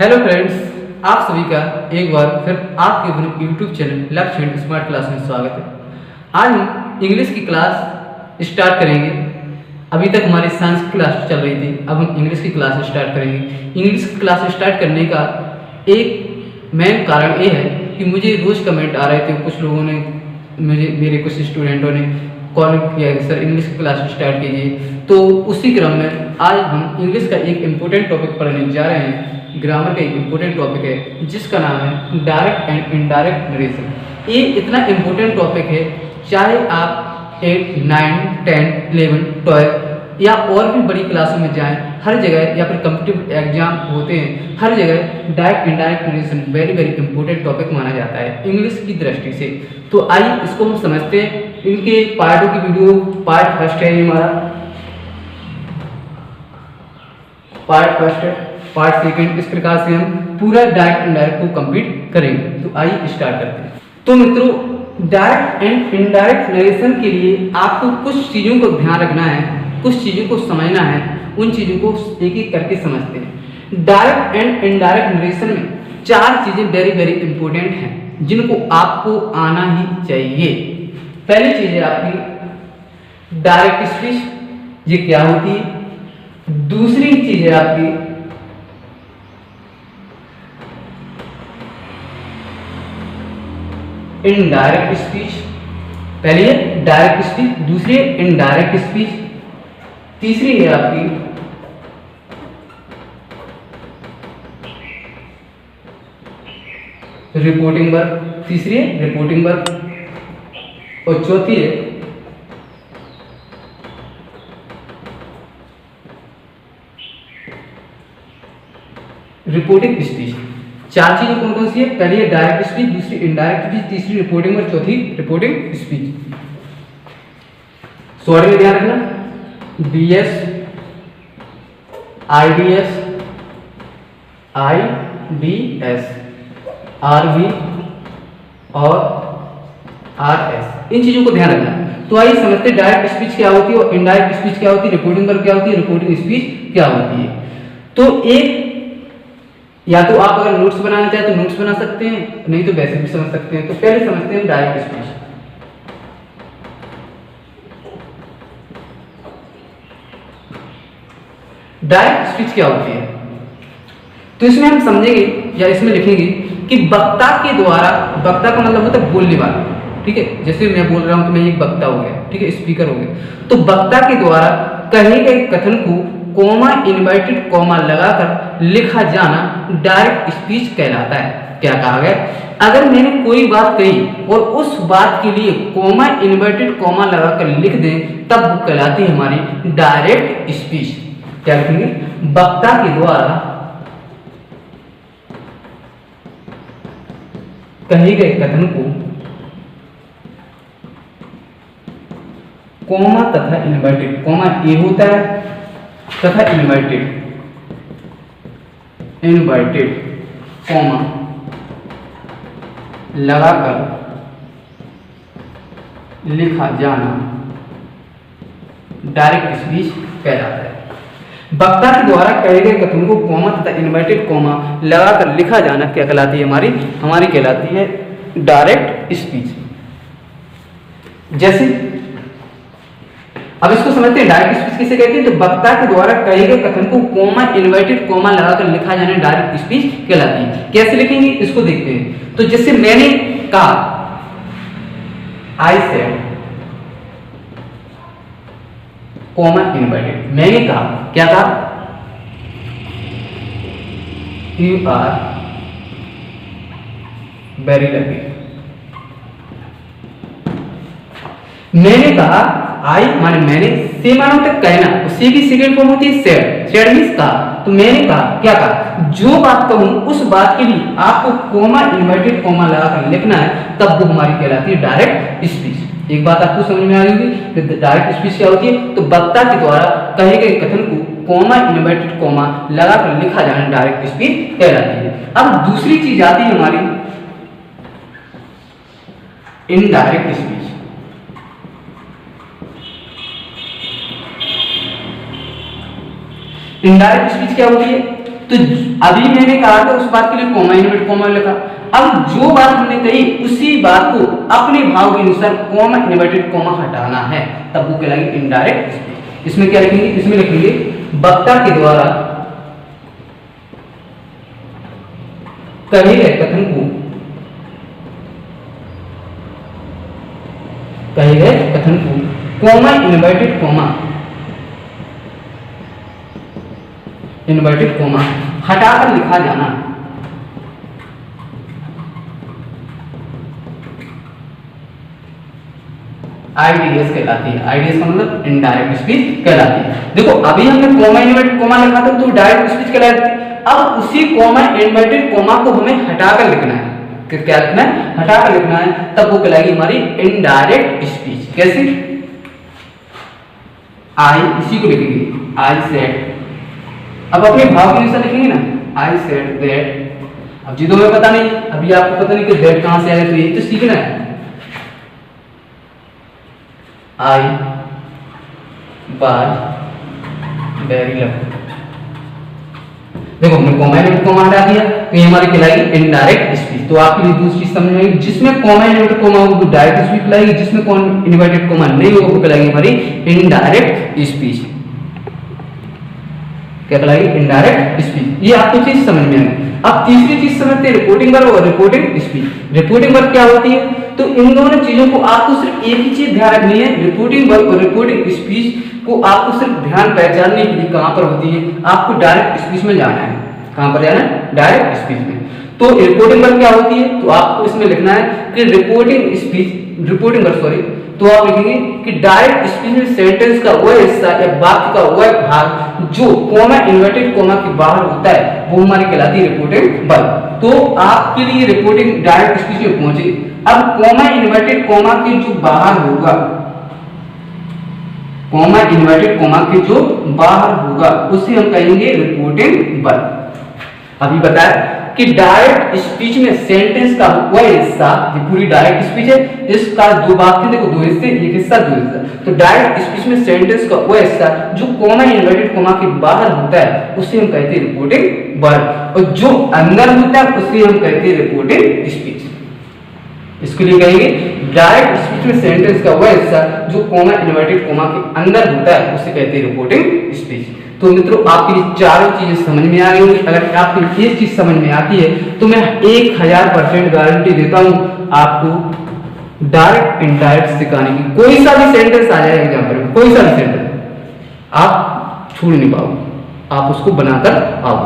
Hello friends, आप सभी का एक बार फिर आपके अपने यूट्यूब चैनल लक्ष्य स्मार्ट क्लास में स्वागत है। आज हम इंग्लिश की क्लास स्टार्ट करेंगे। अभी तक हमारी साइंस की क्लास चल रही थी, अब हम इंग्लिश की क्लास स्टार्ट करेंगे। इंग्लिश की क्लास स्टार्ट करने का एक मेन कारण ये है कि मुझे रोज़ कमेंट आ रहे थे, कुछ लोगों ने मेरे कुछ स्टूडेंटों ने कॉल किया कि सर इंग्लिश की क्लास स्टार्ट कीजिए। तो उसी क्रम में आज हम इंग्लिश का एक इम्पोर्टेंट टॉपिक पढ़ने जा रहे हैं। ग्रामर का एक इम्पोर्टेंट टॉपिक है जिसका नाम है डायरेक्ट एंड इनडायरेक्ट नरेशन। ये इतना इम्पोर्टेंट टॉपिक है, चाहे आप 8, 9, 10, 11, 12 या और भी बड़ी क्लासों में जाएं, हर जगह या फिर कॉम्पिटिटिव एग्जाम होते हैं, हर जगह direct indirect narration very very important topic माना जाता है इंग्लिश की दृष्टि से। तो आइए इसको हम समझते हैं। इनके पार्टों की वीडियो पार्ट फर्स्ट है, ये हमारा पार्ट फर्स्ट है, पार्ट सेकंड, इस प्रकार से हम पूरा डायरेक्ट इनडायरेक्ट को कंप्लीट करेंगे। तो आइए स्टार्ट करते हैं। तो मित्रों, डायरेक्ट एंड इनडायरेक्ट नरेशन के लिए आपको कुछ चीज़ों को ध्यान रखना है, कुछ चीज़ों को समझना है। उन चीज़ों को एक एक करके समझते हैं। डायरेक्ट एंड इनडायरेक्ट नरेशन में 4 चीज़ें वेरी वेरी इंपॉर्टेंट हैं जिनको आपको आना ही चाहिए। पहली चीज़ है आपकी डायरेक्ट स्पीच, ये क्या होती है। दूसरी चीज़ है आपकी इनडायरेक्ट स्पीच। पहली है डायरेक्ट स्पीच, दूसरी है इनडायरेक्ट स्पीच, तीसरी है आपकी रिपोर्टिंग वर्ब, तीसरी है रिपोर्टिंग वर्ब, और चौथी है रिपोर्टिंग स्पीच। 4 चीजें कौन कौन सी है? पहली है डायरेक्ट स्पीच, दूसरी इनडायरेक्ट स्पीच, तीसरी रिपोर्टिंग और चौथी रिपोर्टिंग स्पीच। शॉर्ट में ध्यान रखना, डीएस, आईडीएस, आईडीएस, आरवी और आरएस, इन चीजों को ध्यान रखना। तो आइए समझते हैं डायरेक्ट स्पीच क्या होती है और इनडायरेक्ट स्पीच क्या होती है, रिपोर्टिंग वर्ब क्या होती है, रिपोर्टिंग स्पीच क्या होती है। तो एक या तो आप अगर नोट्स बनाना चाहें तो नोट्स बना सकते हैं, नहीं तो वैसे भी समझ सकते हैं। तो पहले समझते हैं डायरेक्ट स्पीच। डायरेक्ट स्पीच क्या होती है? तो इसमें हम समझेंगे या इसमें लिखेंगे कि वक्ता के द्वारा, वक्ता का मतलब होता है बोलने वाला, ठीक है। जैसे मैं बोल रहा हूं तो मैं एक वक्ता हो गया, ठीक है, स्पीकर हो गया। तो वक्ता के द्वारा कहे गए कथन को कॉमा इन्वर्टेड कॉमा लगाकर लिखा जाना डायरेक्ट स्पीच कहलाता है। क्या कहा गया? अगर मैंने कोई बात कही और उस बात के लिए कॉमा इन्वर्टेड कॉमा लगाकर लिख दें, तब वो कहलाती है हमारी डायरेक्ट स्पीच। क्या लिखेंगे? वक्ता के द्वारा कहे गए कथन को कॉमा तथा इन्वर्टेड, कॉमा ए होता है तथा इन्वर्टेड कॉमा लगाकर लिखा जाना डायरेक्ट स्पीच कहलाता है। वक्ता के द्वारा कहे गए कथन को कॉमा तथा इन्वर्टेड कॉमा लगाकर लिखा जाना क्या कहलाती है? हमारी कहलाती है डायरेक्ट स्पीच। जैसे अब इसको समझते हैं डायरेक्ट स्पीच किसे कहते हैं। तो वक्ता के द्वारा कहे गए कथन को कॉमा इन्वर्टेड कॉमा लगाकर लिखा जाना डायरेक्ट स्पीच कहलाती है। कैसे लिखेंगे इसको देखते हैं। तो जैसे मैंने कहा, आई सेड, कॉमा इन्वर्टेड, मैंने कहा, क्या कहा? You are very lucky. मैंने कहा, आई माने मैंने, से मानो तक कहना, उसी की सेकंड फॉर्म होती है सेड, सेड मींस कहा। तो मैंने कहा, क्या कहा? जो बात कहूं उस बात के लिए आपको कॉमा इन्वर्टेड कॉमा लगाकर लिखना है, तब वो हमारी कहलाती है डायरेक्ट स्पीच। एक बात आपको समझ में आ रही होगी कि डायरेक्ट स्पीच क्या होती है। तो वक्ता के द्वारा कहे गए कथन को कॉमा इन्वर्टेड कॉमा लगाकर लिखा जाना डायरेक्ट स्पीच कहलाती है। अब दूसरी चीज आती है हमारी इनडायरेक्ट स्पीच। इनडायरेक्ट स्पीच क्या होती है? तो अभी मैंने कहा था उस बात के लिए कॉमा इन्वर्टेड कॉमा लिखा। अब जो बात हमने कही उसी बात को अपने भाव के अनुसार कॉमा इन्वर्टेड कॉमा हटाना है, तब वो कहलाएगी इनडायरेक्ट स्पीच। इसमें क्या लिखेंगे, इसमें लिखेंगे वक्ता के द्वारा कहे गए कथन को, कहे गए कथन को कॉमा इन्वर्टेड कॉमा हटाकर लिखा जाना। आईडीएस कहलाती है। आईडीएस का मतलब इनडायरेक्ट स्पीच कहलाती है। देखो अभी हमने कॉमा इन्वर्टेड कॉमा लिखा था तो डायरेक्ट स्पीच कहलाती है। अब उसी कॉमा इन्वर्टेड कॉमा को हमें हटाकर लिखना है। क्या लिखना है, हटाकर लिखना है, तब वो कहलाएगी हमारी इनडायरेक्ट स्पीच। कैसे, आई इसी को लिखेंगे आई सेड, अब अपने भाव के अनुसार लिखेंगे ना, आई सेड दैट। अब जी तो हमें पता नहीं, अभी आपको पता नहीं कि दैट कहां से आया, तो यही तो सीखना है। I was very lucky. देखो हमने कॉमा इन्वर्टेड कॉमा हटा दिया तो ये हमारी कहलाएगी इनडायरेक्ट स्पीच। तो आपके लिए दूसरी चीज समझ में आएगी, जिसमें कॉमा इन्वर्टेड कॉमा होगा वो डायरेक्ट स्पीच कहलाएगी, जिसमें इन्वर्टेड कॉमा नहीं होगा वो कहलाएगी हमारी इनडायरेक्ट स्पीच। क्या कहलाएगी, इनडायरेक्ट स्पीच। ये आपको चीज समझ में आएगी। अब तीसरी चीज समझते हैं रिपोर्टिंग वर्ब और रिपोर्टिंग स्पीच। रिपोर्टिंग वर्ब क्या होती है, तो इन दोनों चीजों को आपको सिर्फ एक ही चीज ध्यान रखनी है, रिपोर्टिंग वर्ब और रिपोर्टिंग स्पीच को आपको सिर्फ ध्यान पहचानने के लिए कहां पर होती है, आपको डायरेक्ट स्पीच में जाना है। कहां पर जाना है, डायरेक्ट स्पीच में। तो रिपोर्टिंग वर्ब क्या होती है, तो आपको इसमें लिखना है कि रिपोर्टिंग वर्ब सॉरी, तो आप लिखेंगे कि डायरेक्ट स्पीच में सेंटेंस का वह हिस्सा या वाक्य का वह भाग जो कॉमा इन्वर्टेड कॉमा के बाहर होता है वो हमारी कहलाती है रिपोर्टिंग वर्ब। तो आपके लिए रिपोर्टिंग डायरेक्ट स्पीच में पहुंचे। अब कॉमा इन्वर्टेड कॉमा के जो बाहर होगा, कॉमा इन्वर्टेड कॉमा के जो बाहर होगा उसे हम कहेंगे रिपोर्टिंग वर्ब। अभी बताया कि डायरेक्ट स्पीच में सेंटेंस का वह हिस्सा, ये पूरी डायरेक्ट स्पीच है, इसका दो भाग थे, देखो दो हिस्से, एक हिस्सा दो हिस्सा। तो डायरेक्ट स्पीच में सेंटेंस का वह हिस्सा जो कॉमा इन्वर्टेड कॉमा के बाहर होता है उसे हम कहते हैं रिपोर्टिंग वर्ब, और जो अंदर होता है उसे हम कहते हैं रिपोर्टिंग स्पीच। इसके लिए कहेंगे डायरेक्ट स्पीच में सेंटेंस का वह हिस्सा जो कॉमा इन्वर्टेड कॉमा के अंदर होता है उसे कहते हैं रिपोर्टिंग स्पीच। तो मित्रों आपकी चारों चीजें समझ में आ गई होंगी। अगर आपको ये चीज समझ में आती है तो मैं 1000% गारंटी देता हूं आपको डायरेक्ट इनडायरेक्ट सिखाने की। कोई सा भी सेंटेंस आ जाए एग्जाम्पल में, कोई सा भी सेंटेंस आप छोड़ नहीं पाओगे, आप उसको बनाकर आओ।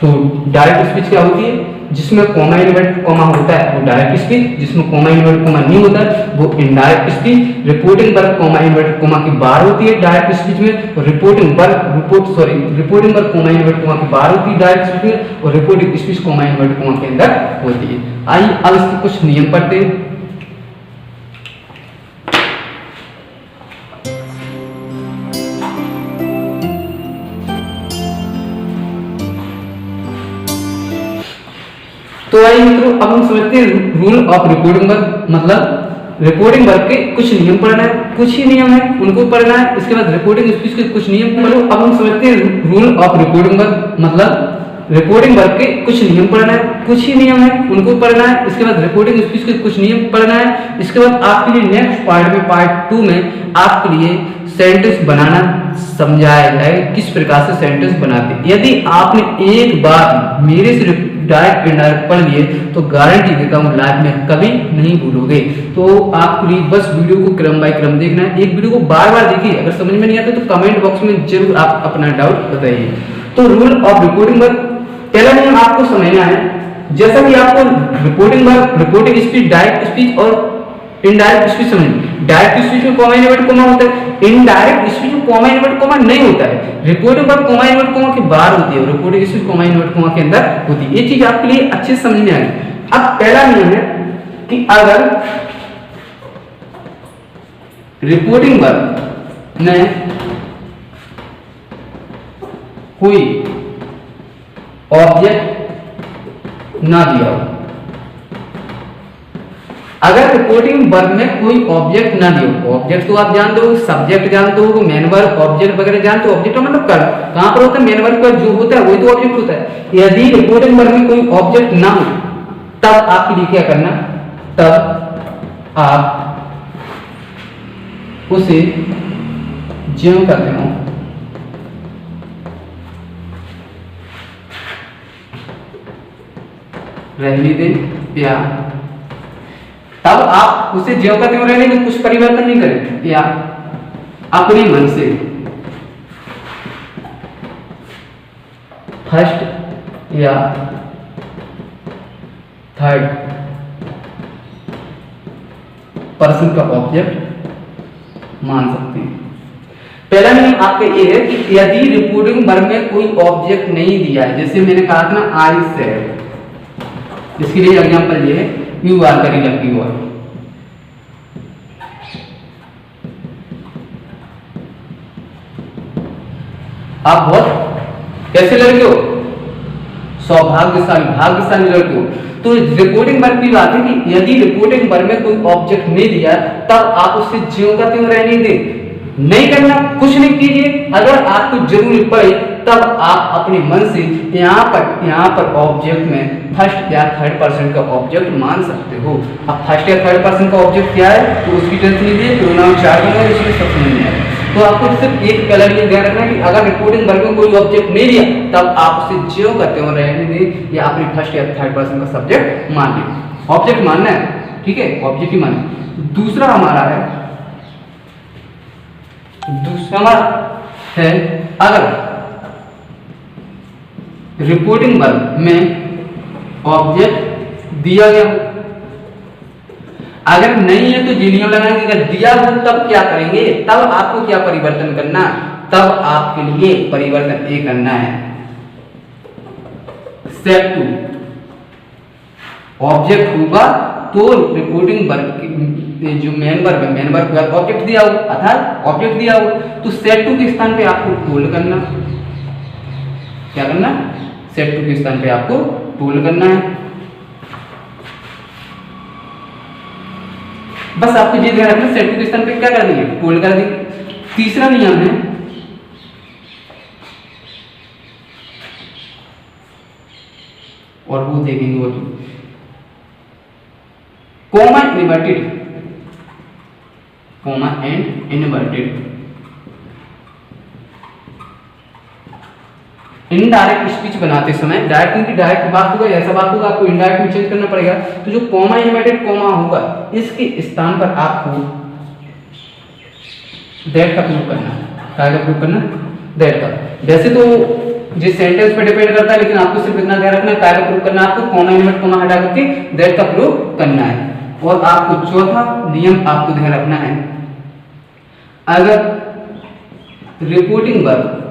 तो डायरेक्ट स्पीच क्या होती है, जिसमें कॉमा इन्वर्टेड कॉमा होता है वो डायरेक्ट स्पीच, जिसमें कॉमा इन्वर्टेड कॉमा नहीं होता है वो indirect speech. Reporting verb comma inverted comma के बाहर होती है डायरेक्ट स्पीच में, और reporting verb comma inverted comma के बाहर होती है डायरेक्ट स्पीच में, और reporting speech comma inverted comma के अंदर होती है। आइए अब इसके कुछ नियम पढ़ते हैं। तो आइए मित्रों अब हम समझते हैं रूल ऑफ रिपोर्टिंग वर्ब, मतलब रिपोर्टिंग वर्ब के कुछ नियम पढ़ना है, कुछ ही नियम है उनको पढ़ना है। इसके बाद रिपोर्टिंग स्पीच के कुछ नियम पढ़ो। अब हम समझते हैं रूल ऑफ रिपोर्टिंग वर्ब, मतलब रिपोर्टिंग वर्ब के कुछ नियम पढ़ना है, कुछ ही नियम है उनको पढ़ना है। इसके बाद रिपोर्टिंग स्पीच के कुछ नियम पढ़ना है। इसके बाद आपके लिए नेक्स्ट पार्ट में, पार्ट 2 में आपके लिए सेंटेंस बनाना समझाया जाएगा, किस प्रकार से सेंटेंस बनाते। यदि आपने एक बार मेरे से डायरेक्ट इनडायरेक्ट पढ़ लिए तो गारंटी देता हूँ लाइफ में कभी नहीं भूलोगे। तो आपके लिए बस वीडियो को क्रम बाय क्रम देखना है, एक वीडियो को बार बार देखिए। अगर समझ में नहीं आता तो कमेंट बॉक्स में जरूर आप अपना डाउट बताइए। तो रूल ऑफ रिपोर्टिंग वर्ब, पहला नियम आपको समझना है, जैसा कि आपको reporting verb, reporting speech, direct speech और इनडायरेक्ट स्पीच समझ। डायरेक्ट स्पीच में कॉमा इन्वर्टेड कॉमा होता है, इनडायरेक्ट स्पीच में कॉमा इन्वर्टेड कॉमा नहीं होता है। Reporting verb comma inverted comma के बाहर होती है, reporting speech comma inverted comma के अंदर होती है। ये चीज आपके लिए अच्छे से समझ में आ गई। अब पहला नियम है कि अगर रिपोर्टिंग वर्ब में कोई ऑब्जेक्ट ना दिया हो, अगर रिपोर्टिंग वर्ब में कोई ऑब्जेक्ट ना दियो, ऑब्जेक्ट तो आप जानते हो, सब्जेक्ट जानते हो, मेन वर्ब, ऑब्जेक्ट वगैरह जानते हो। ऑब्जेक्ट मतलब कर्म कहां पर होता है, मेन वर्ब पर जो होता है वही तो ऑब्जेक्ट होता है। यदि रिपोर्टिंग वर्ब में कोई ऑब्जेक्ट ना हो तब आपके लिए क्या करना, तब आप उसे ज्यों करते हो रहने दें, या तब आप उसे ज्यों का त्यों रहने दें, कुछ परिवर्तन नहीं करें, या अपने मन से फर्स्ट या थर्ड पर्सन का ऑब्जेक्ट मान सकते हैं। पहला नियम आपका ये है कि यदि रिपोर्टिंग वर्ब में कोई ऑब्जेक्ट नहीं दिया है, जैसे मैंने कहा था ना आई सेड, इसके लिए एग्जांपल ये है यू आर का रिलेटिव वर्ब। आप बहुत कैसे लड़के हो, सौभाग्यशाली, भाग्यशाली लड़के हो। तो रिपोर्टिंग वर्ब की बात है कि यदि रिपोर्टिंग वर्ब में कोई ऑब्जेक्ट नहीं दिया तब आप उससे ज्यों का त्यों रहने दें, नहीं करना, कुछ नहीं कीजिए। अगर आपको जरूरी पड़े तब आप अपने मन से यहाँ पर ऑब्जेक्ट में फर्स्ट या थर्ड पर्सन का ऑब्जेक्ट मान सकते हो। अब फर्स्ट या थर्ड पर्सन का ऑब्जेक्ट क्या है तो उसकी टेंशन लीजिए, प्रोनाउन चार है, इसमें सब समझ में आएगा। तो आपको सिर्फ एक पहला ये ध्यान रखना है कि अगर रिपोर्टिंग वर्ब में कोई ऑब्जेक्ट नहीं दिया तब आप उसे ज्यों करते हो रहने दें या अपने फर्स्ट या थर्ड पर्सन का सब्जेक्ट मान लें। ऑब्जेक्ट मानना है, ठीक है, ऑब्जेक्ट ही माने। दूसरा हमारा है अगर रिपोर्टिंग वर्ब में ऑब्जेक्ट दिया गया, अगर नहीं है तो जीनियम लगाएंगे, अगर दिया हो तब क्या करेंगे, तब आपको क्या परिवर्तन करना, तब आपके लिए परिवर्तन ये करना है स्टेप 2। ऑब्जेक्ट होगा तो रिपोर्टिंग वर्ब जो मेन वर्ब है, मेन वर्ब का ऑब्जेक्ट दिया हो अर्थात ऑब्जेक्ट दिया हो तो सेट 2 के स्थान पे आपको टोल करना, क्या करना, सेट 2 के स्थान पे आपको टोल करना है। बस आपको ये ध्यान रखना, सेट 2 के स्थान पे क्या कर देंगे, टोल कर देंगे। तीसरा नियम है और वो देखेंगे वो comma inverted, comma and inverted. Indirect speech बनाते समय डायरेक्ट की डायरेक्ट बात होगा, ऐसा बात होगा, आपको इनडायरेक्ट में चेंज करना पड़ेगा। तो जो कॉमा इनवर्टेड कॉमा होगा इसके स्थान पर आपको दैट का प्रयोग करना, क्या का प्रयोग करना, दैट का। वैसे तो ये सेंटेंस पे डिपेंड करता है लेकिन आपको सिर्फ इतना ध्यान रखना है, क्या का प्रयोग करना, आपको कॉमा इनवर्टेड कॉमा हटा करके दैट का प्रयोग करना है। और आपको चौथा नियम आपको ध्यान रखना है, अगर रिपोर्टिंग वर्ब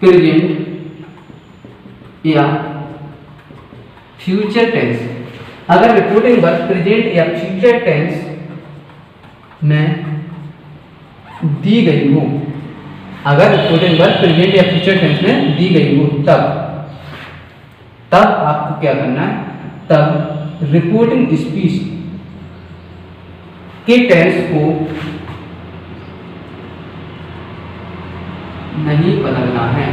प्रेजेंट या फ्यूचर टेंस, अगर रिपोर्टिंग वर्ब प्रेजेंट या फ्यूचर टेंस में दी गई हो, अगर रिपोर्टिंग वर्ब प्रेजेंट या फ्यूचर टेंस में दी गई हो तब आपको क्या करना है, तब रिपोर्टिंग स्पीच के टेंस को नहीं बदलना है।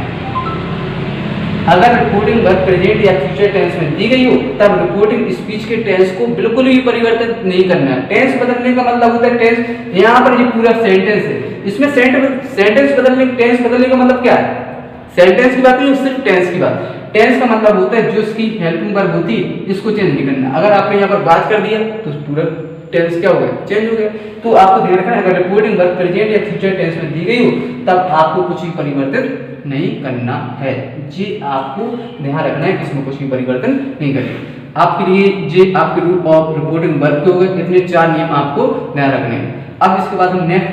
अगर रिपोर्टिंग वर्ब प्रेजेंट या फ्यूचर टेंस में दी गई हो तब रिपोर्टिंग स्पीच के टेंस को बिल्कुल भी परिवर्तन नहीं करना है। टेंस बदलने का मतलब होता है टेंस, यहाँ पर ये पूरा सेंटेंस है, इसमें सेंटेंस बदलने, टेंस बदलने का मतलब क्या है, सेंटेंस की बात नहीं, सिर्फ टेंस की बात। टेंस का मतलब होता है जो इसकी हेल्पिंग वर्ब होती है इसको चेंज नहीं करना। अगर आपने यहाँ पर बात कर दिया तो पूरा टेंस क्या हो गया, चेंज हो गया। तो आपको ध्यान रखना है अगर रिपोर्टिंग वर्ब प्रेजेंट या फ्यूचर टेंस में दी गई हो तब आपको कुछ भी परिवर्तित नहीं करना है। जी आपको ध्यान रखना है, इसमें कुछ भी परिवर्तन नहीं करें। आपके लिए जे आपके रूल ऑफ रिपोर्टिंग वर्ब के हो गए, इतने 4 नियम आपको ध्यान रखने हैं। अब इसके बाद हम नेक्स्ट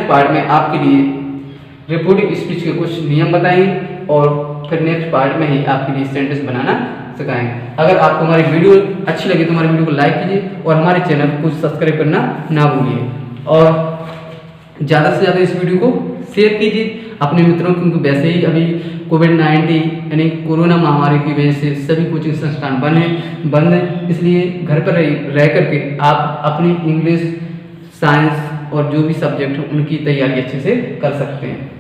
पार्ट में आपके लिए रिपोर्टिंग स्पीच के कुछ नियम बताएंगे और फिर नेक्स्ट पार्ट में ही आपके लिए सेंटेंस बनाना सिखाएंगे। अगर आपको हमारी वीडियो अच्छी लगी तो हमारी वीडियो को लाइक कीजिए और हमारे चैनल को सब्सक्राइब करना ना भूलिए और ज़्यादा से ज़्यादा इस वीडियो को शेयर कीजिए अपने मित्रों को, क्योंकि वैसे ही अभी कोविड-19 यानी कोरोना महामारी की वजह से सभी कोचिंग संस्थान बंद हैं, इसलिए घर पर रह करके आप अपनी इंग्लिश, साइंस और जो भी सब्जेक्ट हैं उनकी तैयारी अच्छे से कर सकते हैं।